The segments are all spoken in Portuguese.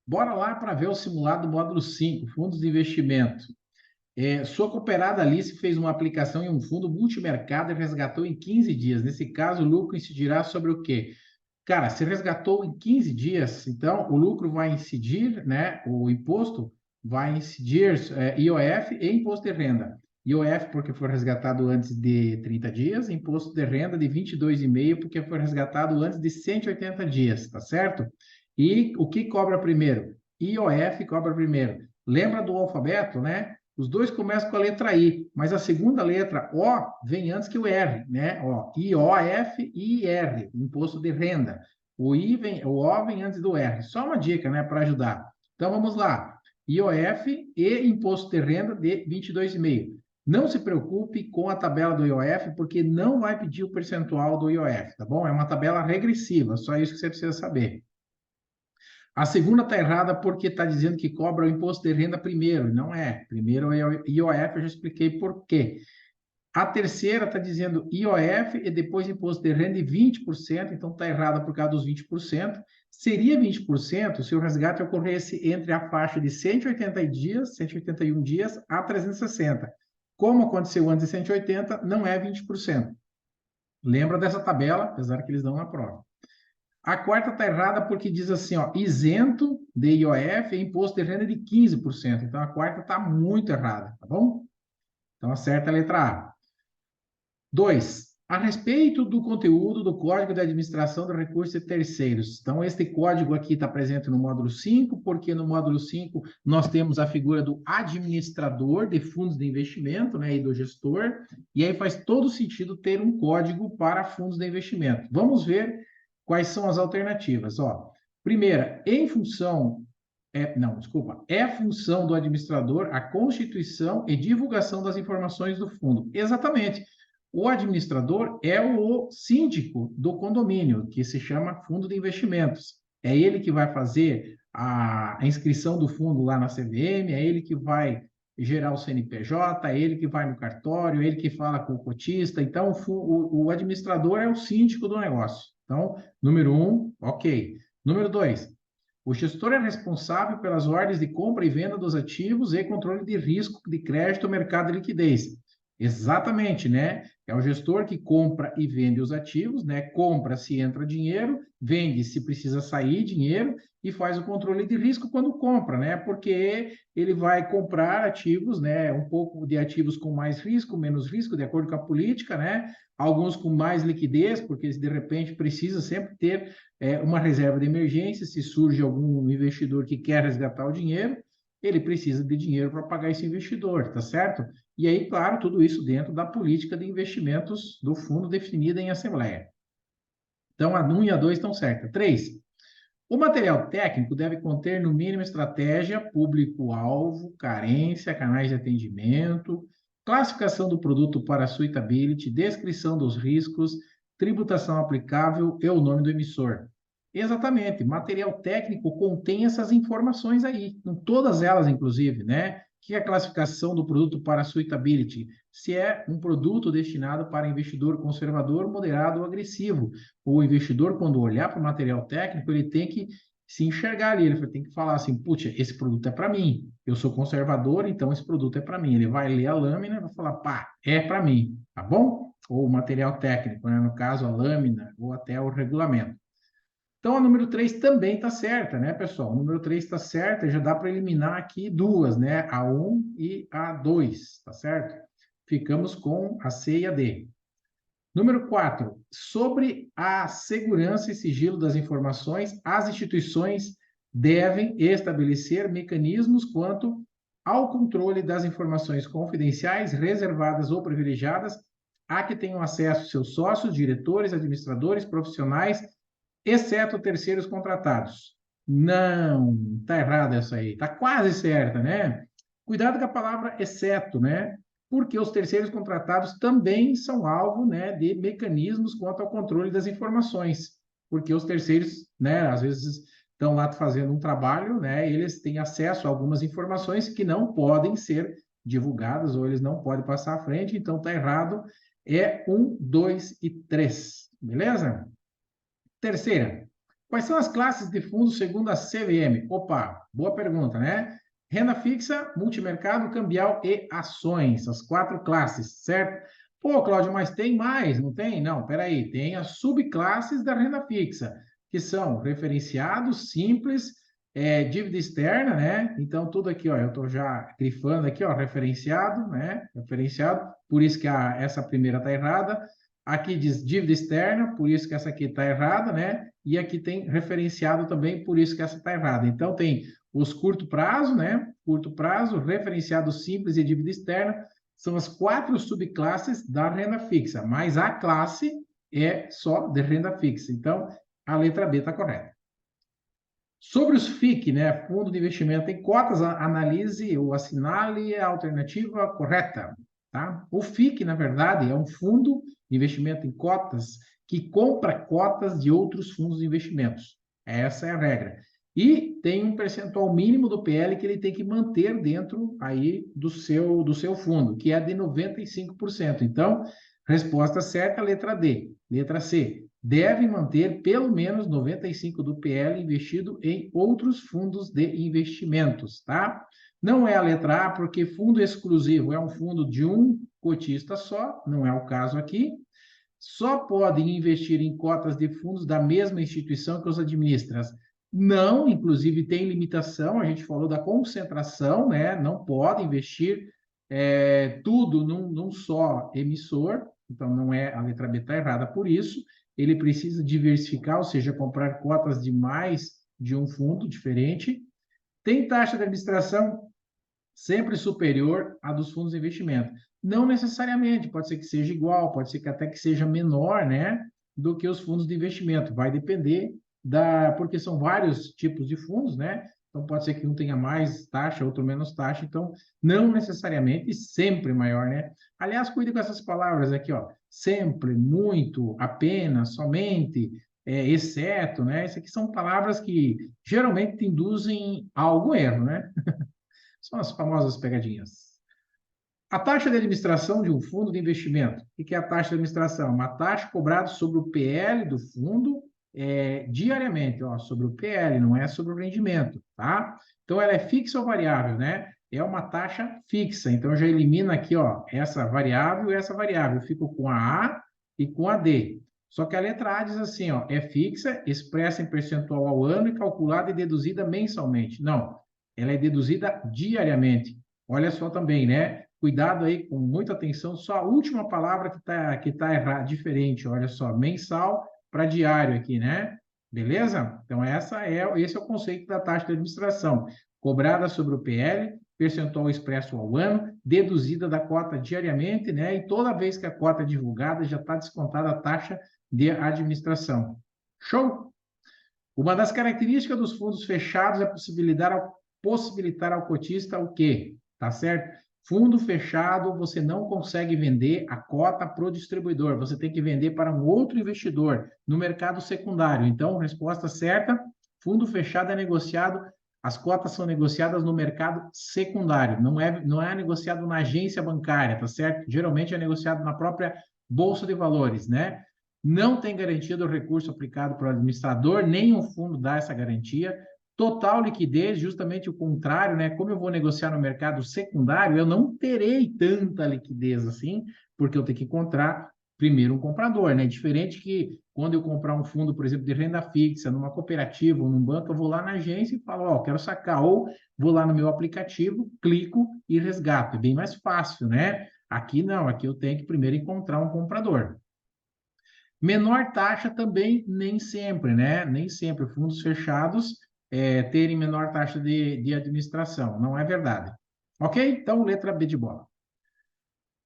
Bora lá para ver o simulado do módulo 5, fundos de investimento. Sua cooperada Alice fez uma aplicação em um fundo multimercado e resgatou em 15 dias. Nesse caso, o lucro incidirá sobre o quê? Cara, se resgatou em 15 dias, então o lucro vai incidir, né? O imposto vai incidir IOF e imposto de renda. IOF porque foi resgatado antes de 30 dias, imposto de renda de 22,5 porque foi resgatado antes de 180 dias, tá certo? E o que cobra primeiro? IOF cobra primeiro. Lembra do alfabeto, né? Os dois começam com a letra I, mas a segunda letra, O, vem antes que o R, né? Ó, IOF e IR, imposto de renda. O O vem antes do R. Só uma dica, né, para ajudar. Então, vamos lá. IOF e imposto de renda de 22,5. Não se preocupe com a tabela do IOF, porque não vai pedir o percentual do IOF, tá bom? É uma tabela regressiva, só isso que você precisa saber. A segunda está errada porque está dizendo que cobra o imposto de renda primeiro. Não é. Primeiro é o IOF, eu já expliquei por quê. A terceira está dizendo IOF e depois imposto de renda de 20%, então está errada por causa dos 20%. Seria 20% se o resgate ocorresse entre a faixa de 180 dias, 181 dias, a 360. Como aconteceu antes de 180, não é 20%. Lembra dessa tabela, apesar que eles não aprovam. A quarta está errada porque diz assim, ó, isento de IOF e imposto de renda de 15%. Então, a quarta está muito errada, tá bom? Então, acerta a letra A. 2. A respeito do conteúdo do Código de Administração de Recursos de Terceiros. Então, este código aqui está presente no módulo 5, porque no módulo 5 nós temos a figura do administrador de fundos de investimento, né, e do gestor, e aí faz todo sentido ter um código para fundos de investimento. Vamos ver quais são as alternativas. Ó, primeira, em função é função do administrador a constituição e divulgação das informações do fundo. Exatamente. O administrador é o síndico do condomínio, que se chama fundo de investimentos. É ele que vai fazer a inscrição do fundo lá na CVM, é ele que vai gerar o CNPJ, é ele que vai no cartório, é ele que fala com o cotista. Então, o administrador é o síndico do negócio. Então, número 1, ok. Número 2, o gestor é responsável pelas ordens de compra e venda dos ativos e controle de risco de crédito, mercado e liquidez. Exatamente, né? É o gestor que compra e vende os ativos, né? Compra se entra dinheiro, vende se precisa sair dinheiro e faz o controle de risco quando compra, né? Porque ele vai comprar ativos, né? Um pouco de ativos com mais risco, menos risco, de acordo com a política, né? Alguns com mais liquidez, porque de repente precisa sempre ter uma reserva de emergência, se surge algum investidor que quer resgatar o dinheiro, ele precisa de dinheiro para pagar esse investidor, tá certo? E aí, claro, tudo isso dentro da política de investimentos do fundo definida em assembleia. Então, a 1 e a 2 estão certas. 3. O material técnico deve conter, no mínimo, estratégia, público-alvo, carência, canais de atendimento, classificação do produto para suitability, descrição dos riscos, tributação aplicável e o nome do emissor. Exatamente, material técnico contém essas informações aí, todas elas, inclusive, né? Que é a classificação do produto para suitability? Se é um produto destinado para investidor conservador, moderado ou agressivo. O investidor, quando olhar para o material técnico, ele tem que se enxergar ali, ele tem que falar assim, putz, esse produto é para mim, eu sou conservador, então esse produto é para mim. Ele vai ler a lâmina e vai falar, pá, é para mim, tá bom? Ou o material técnico, né? No caso, a lâmina ou até o regulamento. Então, a número 3 também está certa, né, pessoal? O número 3 está certa, já dá para eliminar aqui duas, né? A 1 e a 2, tá certo? Ficamos com a C e a D. Número 4, sobre a segurança e sigilo das informações, as instituições devem estabelecer mecanismos quanto ao controle das informações confidenciais, reservadas ou privilegiadas, a que tenham acesso seus sócios, diretores, administradores, profissionais, exceto terceiros contratados. Não, está errada essa aí, está quase certa, né? Cuidado com a palavra exceto, né? Porque os terceiros contratados também são alvo, né, de mecanismos quanto ao controle das informações, porque os terceiros, né, às vezes estão lá fazendo um trabalho, né, eles têm acesso a algumas informações que não podem ser divulgadas ou eles não podem passar à frente, então está errado, é 1, 2 e 3, beleza? Terceira, Quais são as classes de fundos segundo a CVM? Opa, boa pergunta, né? Renda fixa, multimercado, cambial e ações, as 4 classes, certo? Pô, Cláudio, mas tem mais, não tem? Não, peraí, tem as subclasses da renda fixa, que são referenciados, simples, dívida externa, né? Então, tudo aqui, ó, eu estou já grifando aqui, ó, referenciado, né? Referenciado, por isso que essa primeira está errada. Aqui diz dívida externa, por isso que essa aqui está errada, né? E aqui tem referenciado também, por isso que essa está errada. Então, tem os curto prazo, né? Curto prazo, referenciado simples e dívida externa, são as 4 subclasses da renda fixa, mas a classe é só de renda fixa. Então, a letra B está correta. Sobre os FIC, né? Fundo de investimento em cotas, analise ou assinale a alternativa correta. Tá? O FIC, na verdade, é um fundo de investimento em cotas que compra cotas de outros fundos de investimentos. Essa é a regra. E tem um percentual mínimo do PL que ele tem que manter dentro aí do seu fundo, que é de 95%. Então, resposta certa, letra D. Letra C. Deve manter pelo menos 95% do PL investido em outros fundos de investimentos, tá? Não é a letra A, porque fundo exclusivo é um fundo de um cotista só, não é o caso aqui. Só podem investir em cotas de fundos da mesma instituição que os administra. Não, inclusive tem limitação, a gente falou da concentração, né? Não pode investir tudo num só emissor, então não é, a letra B está errada por isso. Ele precisa diversificar, ou seja, comprar cotas de mais de um fundo diferente. Tem taxa de administração sempre superior à dos fundos de investimento. Não necessariamente, pode ser que seja igual, pode ser que até que seja menor, né, do que os fundos de investimento. Vai depender porque são vários tipos de fundos, né? Então pode ser que um tenha mais taxa, outro menos taxa. Então não necessariamente sempre maior, né? Aliás, cuide com essas palavras aqui, ó. Sempre, muito, apenas, somente, exceto, né? Essas aqui são palavras que geralmente induzem a algum erro, né? São as famosas pegadinhas. A taxa de administração de um fundo de investimento. O que é a taxa de administração? Uma taxa cobrada sobre o PL do fundo diariamente, ó, sobre o PL, não é sobre o rendimento, tá? Então, ela é fixa ou variável, né? É uma taxa fixa. Então, eu já elimino aqui, ó, essa variável e essa variável. Eu fico com a A e com a D. Só que a letra A diz assim, ó, é fixa, expressa em percentual ao ano e calculada e deduzida mensalmente. Não, ela é deduzida diariamente. Olha só também, né? Cuidado aí, com muita atenção, só a última palavra que tá errada, diferente. Olha só, mensal para diário aqui, né? Beleza? Então, esse é o conceito da taxa de administração. Cobrada sobre o PL, percentual expresso ao ano, deduzida da cota diariamente, né? E toda vez que a cota é divulgada, já está descontada a taxa de administração. Show? Uma das características dos fundos fechados é possibilitar ao cotista o quê? Tá certo? Fundo fechado, você não consegue vender a cota para o distribuidor, você tem que vender para um outro investidor no mercado secundário. Então, resposta certa: fundo fechado é negociado, as cotas são negociadas no mercado secundário, não é negociado na agência bancária, tá certo? Geralmente é negociado na própria Bolsa de Valores, né? Não tem garantia do recurso aplicado pelo administrador, nem o fundo dá essa garantia. Total liquidez, justamente o contrário, né? Como eu vou negociar no mercado secundário, eu não terei tanta liquidez assim, porque eu tenho que encontrar primeiro um comprador, né? Diferente que quando eu comprar um fundo, por exemplo, de renda fixa, numa cooperativa ou num banco, eu vou lá na agência e falo, ó, quero sacar, ou vou lá no meu aplicativo, clico e resgato. É bem mais fácil, né? Aqui não, aqui eu tenho que primeiro encontrar um comprador. Menor taxa também nem sempre, né? Nem sempre fundos fechados terem menor taxa de administração. Não é verdade. Ok? Então, letra B de bola.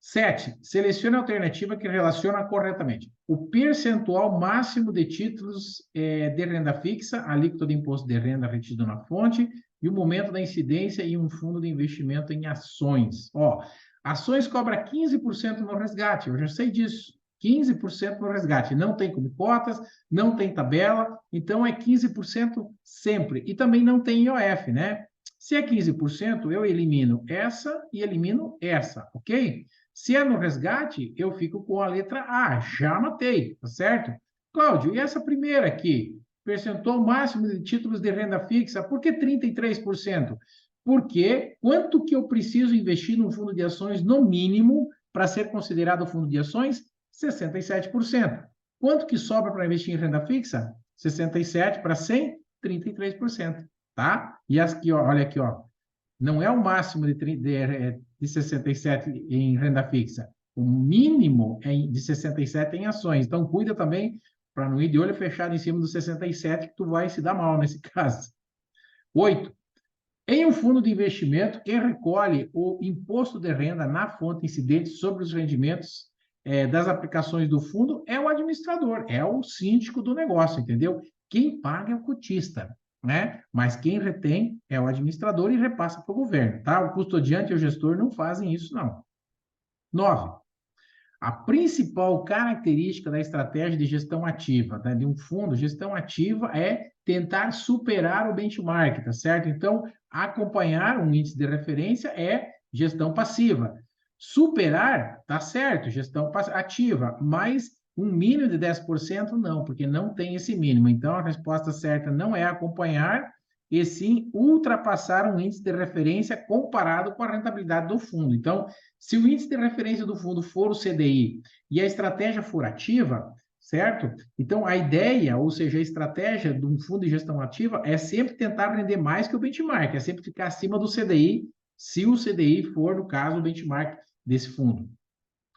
7. Selecione a alternativa que relaciona corretamente. O percentual máximo de títulos de renda fixa, alíquota de imposto de renda retido na fonte e o momento da incidência em um fundo de investimento em ações. Ó, ações cobra 15% no resgate, eu já sei disso. 15% no resgate. Não tem como cotas, não tem tabela, então é 15% sempre. E também não tem IOF, né? Se é 15%, eu elimino essa e elimino essa, ok? Se é no resgate, eu fico com a letra A, já matei, tá certo? Cláudio, e essa primeira aqui? percentual máximo de títulos de renda fixa. Por que 33%? Porque quanto que eu preciso investir num fundo de ações no mínimo para ser considerado fundo de ações? 67%. Quanto que sobra para investir em renda fixa? 67 para 100, 33%, tá? E aqui, ó, olha aqui, ó, não é o máximo de 67 em renda fixa. O mínimo é de 67 em ações. Então, cuida também para não ir de olho fechado em cima dos 67, que tu vai se dar mal nesse caso. 8. Em um fundo de investimento, quem recolhe o imposto de renda na fonte incidente sobre os rendimentos das aplicações do fundo é o administrador, é o síndico do negócio, entendeu? Quem paga é o cotista, né? Mas quem retém é o administrador e repassa para o governo, tá? O custodiante e o gestor não fazem isso, não. 9. A principal característica da estratégia de gestão ativa, né, de um fundo, gestão ativa é tentar superar o benchmark, tá certo? Então, acompanhar um índice de referência é gestão passiva. Superar, tá certo, gestão ativa, mas um mínimo de 10% não, porque não tem esse mínimo. Então, a resposta certa não é acompanhar, e sim ultrapassar um índice de referência comparado com a rentabilidade do fundo. Então, se o índice de referência do fundo for o CDI e a estratégia for ativa, certo? Então, a ideia, ou seja, a estratégia de um fundo de gestão ativa é sempre tentar render mais que o benchmark, é sempre ficar acima do CDI, se o CDI for, no caso, o benchmark desse fundo.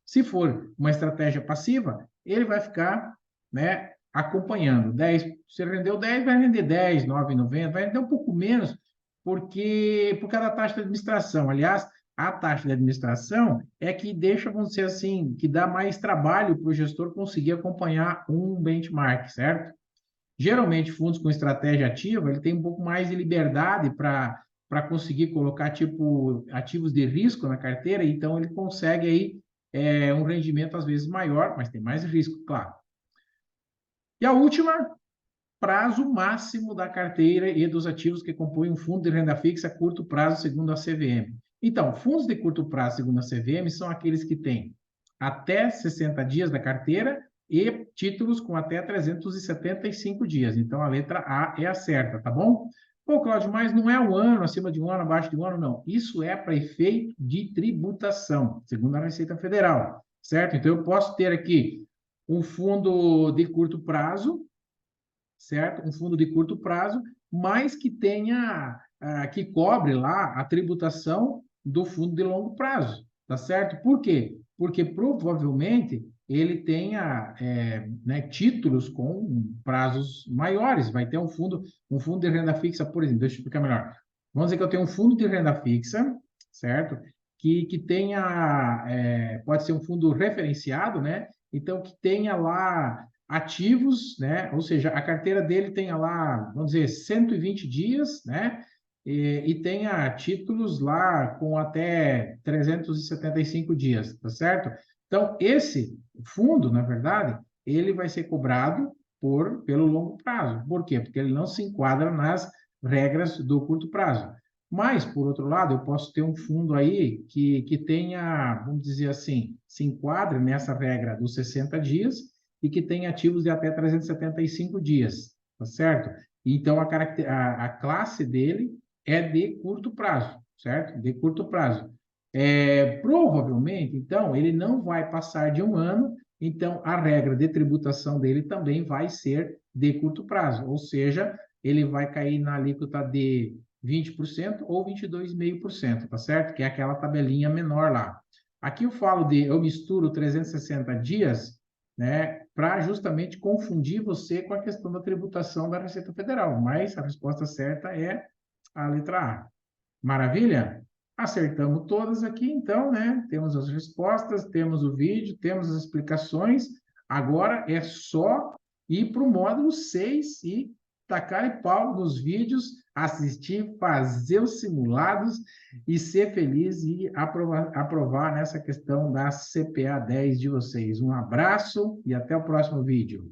Se for uma estratégia passiva, ele vai ficar, né, acompanhando. 10, se rendeu 10, vai render 10, 9,90, vai render um pouco menos, porque por causa da taxa de administração. Aliás, a taxa de administração é que deixa, vamos dizer assim, que dá mais trabalho para o gestor conseguir acompanhar um benchmark, certo? Geralmente, fundos com estratégia ativa, ele tem um pouco mais de liberdade para conseguir colocar, tipo, ativos de risco na carteira, então ele consegue aí um rendimento, às vezes, maior, mas tem mais risco, claro. E a última, prazo máximo da carteira e dos ativos que compõem um fundo de renda fixa a curto prazo, segundo a CVM. Então, fundos de curto prazo, segundo a CVM, são aqueles que têm até 60 dias da carteira e títulos com até 375 dias. Então, a letra A é a certa, tá bom? Pô, Cláudio, mas não é um ano, acima de um ano, abaixo de um ano, não. Isso é para efeito de tributação, segundo a Receita Federal, certo? Então, eu posso ter aqui um fundo de curto prazo, certo? Um fundo de curto prazo, mas que tenha, que cobre lá a tributação do fundo de longo prazo, tá certo? Por quê? Porque provavelmente ele tenha né, títulos com prazos maiores. Vai ter um fundo de renda fixa, por exemplo, deixa eu explicar melhor. Vamos dizer que eu tenho um fundo de renda fixa, certo? Que tenha, pode ser um fundo referenciado, né? Então, que tenha lá ativos, né? Ou seja, a carteira dele tenha lá, vamos dizer, 120 dias, né? E tenha títulos lá com até 375 dias, tá certo? Então, esse fundo, na verdade, ele vai ser cobrado pelo longo prazo. Por quê? Porque ele não se enquadra nas regras do curto prazo. Mas, por outro lado, eu posso ter um fundo aí que tenha, vamos dizer assim, se enquadre nessa regra dos 60 dias e que tenha ativos de até 375 dias, tá certo? Então, a classe dele é de curto prazo, certo? De curto prazo. Provavelmente, então, ele não vai passar de um ano, então a regra de tributação dele também vai ser de curto prazo, ou seja, ele vai cair na alíquota de 20% ou 22,5%, tá certo? Que é aquela tabelinha menor lá. Aqui eu misturo 360 dias, né, para justamente confundir você com a questão da tributação da Receita Federal, mas a resposta certa é a letra A. Maravilha? Acertamos todas aqui, então, né? Temos as respostas, temos o vídeo, temos as explicações. Agora é só ir para o módulo 6 e tacar pau nos vídeos, assistir, fazer os simulados e ser feliz e aprovar nessa questão da CPA 10 de vocês. Um abraço e até o próximo vídeo.